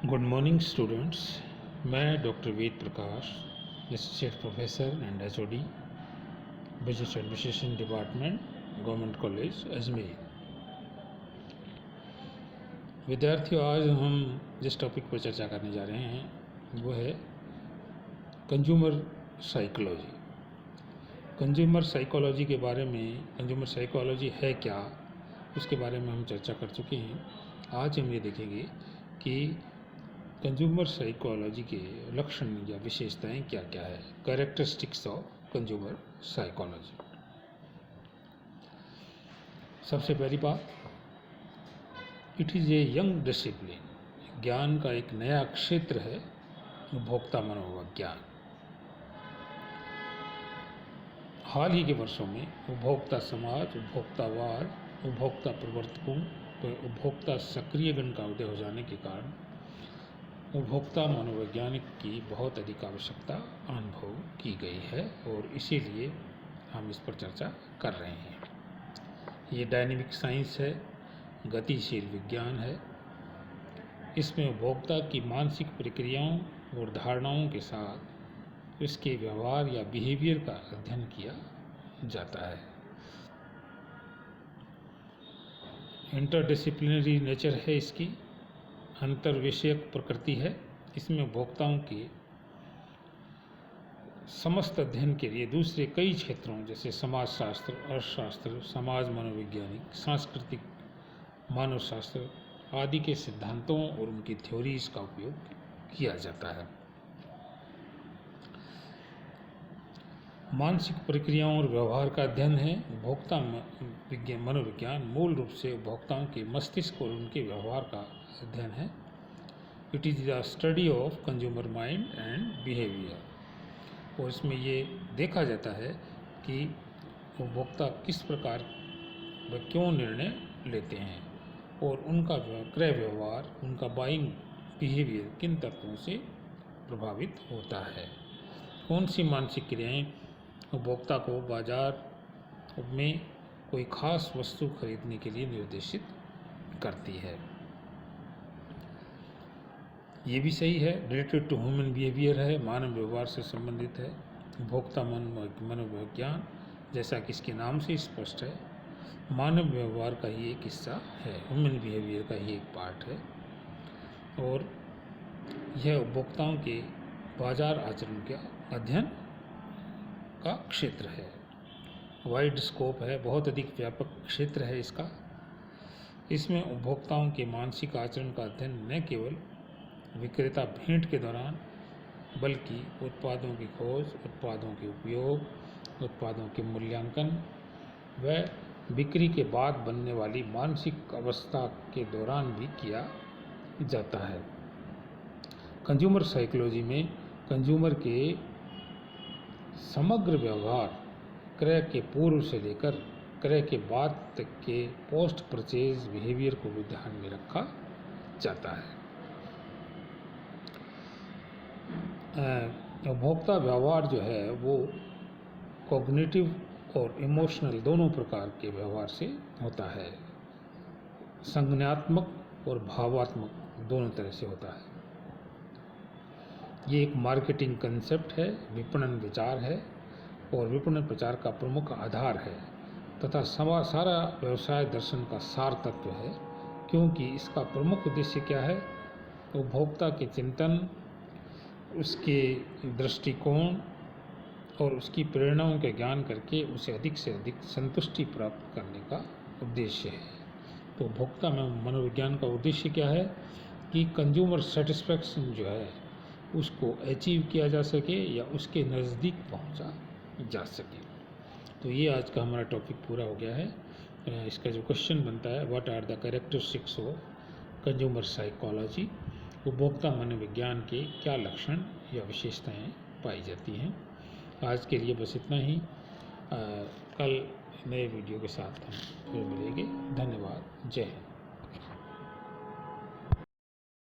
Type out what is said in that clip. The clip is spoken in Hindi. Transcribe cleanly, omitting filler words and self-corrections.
Good morning students. मैं doctor Ved Prakash, associate professor and HOD, business administration department, government college Ajmer. विद्यार्थियों, आज हम जिस टॉपिक पर चर्चा करने जा रहे हैं वो है कंज्यूमर साइकोलॉजी। कंज्यूमर साइकोलॉजी के बारे में, कंज्यूमर साइकोलॉजी है क्या, उसके बारे में हम चर्चा कर चुके हैं। आज हम ये देखेंगे कि कंज्यूमर साइकोलॉजी के लक्षण या विशेषताएं क्या क्या है। Characteristics of consumer psychology. सबसे पहली बात, it is a young discipline. ज्ञान का एक नया क्षेत्र है उपभोक्ता मनोविज्ञान। हाल ही के वर्षों में उपभोक्ता समाज, उपभोक्तावाद, उपभोक्ता प्रवर्तकों पर उपभोक्ता सक्रियगण का उदय हो जाने के कारण उपभोक्ता मनोवैज्ञानिक की बहुत अधिक आवश्यकता अनुभव की गई है और इसीलिए हम इस पर चर्चा कर रहे हैं। ये डायनेमिक साइंस है, गतिशील विज्ञान है। इसमें उपभोक्ता की मानसिक प्रक्रियाओं और धारणाओं के साथ इसके व्यवहार या बिहेवियर का अध्ययन किया जाता है। इंटरडिसिप्लिनरी नेचर है इसकी, अंतर विषयक प्रकृति है। इसमें उपभोक्ताओं के समस्त अध्ययन के लिए दूसरे कई क्षेत्रों जैसे समाजशास्त्र, अर्थशास्त्र, समाज मनोवैज्ञानिक, सांस्कृतिक, मानवशास्त्र आदि के सिद्धांतों और उनकी थ्योरीज का उपयोग किया जाता है। मानसिक प्रक्रियाओं और व्यवहार का अध्ययन है। उपभोक्ता मनोविज्ञान मूल रूप से उपभोक्ताओं के मस्तिष्क और उनके व्यवहार का अध्ययन है। It is the study of consumer mind and behaviour. और इसमें ये देखा जाता है कि उपभोक्ता किस प्रकार व क्यों निर्णय लेते हैं और उनका क्रय व्यवहार, उनका बाइंग बिहेवियर किन तत्वों से प्रभावित होता है। कौन सी मानसिक क्रियाएं उपभोक्ता को बाजार में कोई खास वस्तु खरीदने के लिए निर्देशित करती है। ये भी सही है, रिलेटेड टू ह्यूमन बिहेवियर है, मानव व्यवहार से संबंधित है। उपभोक्ता मनोविज्ञान जैसा कि इसके नाम से स्पष्ट है, मानव व्यवहार का ही एक हिस्सा है, ह्यूमन बिहेवियर का ही एक पार्ट है और यह उपभोक्ताओं के बाजार आचरण का अध्ययन का क्षेत्र है। वाइड स्कोप है, बहुत अधिक व्यापक क्षेत्र है इसका। इसमें उपभोक्ताओं के मानसिक आचरण का अध्ययन न केवल विक्रेता भेंट के दौरान बल्कि उत्पादों की खोज, उत्पादों के उपयोग, उत्पादों के मूल्यांकन व बिक्री के बाद बनने वाली मानसिक अवस्था के दौरान भी किया जाता है। कंज्यूमर साइकोलॉजी में कंज्यूमर के समग्र व्यवहार, क्रय के पूर्व से लेकर क्रय के बाद तक के पोस्ट परचेज बिहेवियर को भी ध्यान में रखा जाता है। उपभोक्ता व्यवहार जो है वो कॉग्निटिव और इमोशनल दोनों प्रकार के व्यवहार से होता है। संज्ञानात्मक और भावात्मक दोनों तरह से होता है। ये एक मार्केटिंग कंसेप्ट है, विपणन विचार है और विपणन प्रचार का प्रमुख आधार है तथा सारा व्यवसाय दर्शन का सार तत्व है। क्योंकि इसका प्रमुख उद्देश्य क्या है? उपभोक्ता के चिंतन, उसके दृष्टिकोण और उसकी प्रेरणाओं के ज्ञान करके उसे अधिक से अधिक संतुष्टि प्राप्त करने का उद्देश्य है। तो उपभोक्ता मनोविज्ञान का उद्देश्य क्या है कि कंज्यूमर सेटिस्फैक्शन जो है उसको अचीव किया जा सके या उसके नज़दीक पहुंचा जा सके। तो ये आज का हमारा टॉपिक पूरा हो गया है। इसका जो क्वेश्चन बनता है, what are the characteristics of consumer psychology, उपभोक्ता मनोविज्ञान के क्या लक्षण या विशेषताएं पाई जाती हैं। आज के लिए बस इतना ही। कल नए वीडियो के साथ हम फिर मिलेंगे। धन्यवाद। जय हिंद।